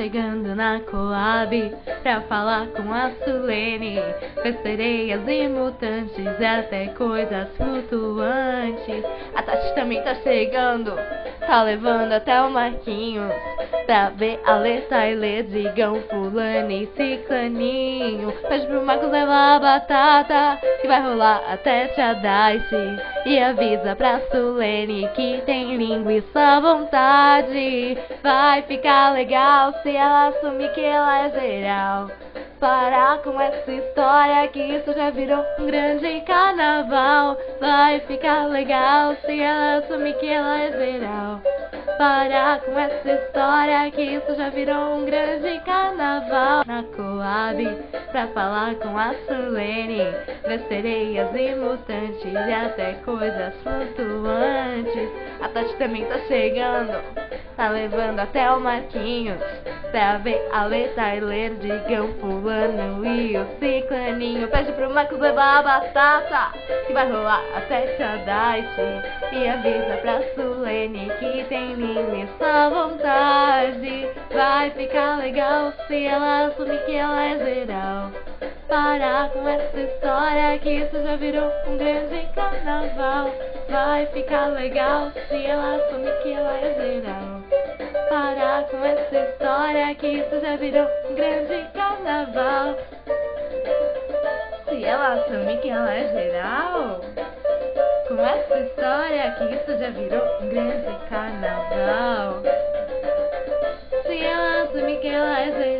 chegando na Coab pra falar com a Sulene. Sereias e mutantes e até coisas flutuantes. A Tati também tá chegando, tá levando até o Marquinhos pra ver a letra e ler Digão, Fulano e Ciclaninho. Pede pro Marcos levar a batata que vai rolar até Tia Daisy. E avisa pra Sulene que tem linguiça à vontade. Vai ficar legal se ela assumir que ela é geral. Parar com essa história que isso já virou um grande carnaval. Vai ficar legal se ela assumir que ela é geral. Parar com essa história que isso já virou um grande carnaval. Na Coab pra falar com a Sulene, ver sereias e mutantes e até coisas flutuantes. A Tati também tá chegando, tá levando até o Marquinhos pra ver a letra e ler Digão, Fulano e o Ciclaninho. Pede pro Marcos levar a batata que vai rolar até Tia Daisy. E avisa pra Sulene que tem linguiça à vontade. Vai ficar legal se ela assumir que ela é geral. Parar com essa história que isso já virou um grande carnaval. Vai ficar legal se ela assumir que ela é geral. Parar com essa história que isso já virou um grande carnaval. Se ela assumir que ela é geral. Com essa história que isso já virou um grande carnaval. Se ela assumir que ela é geral.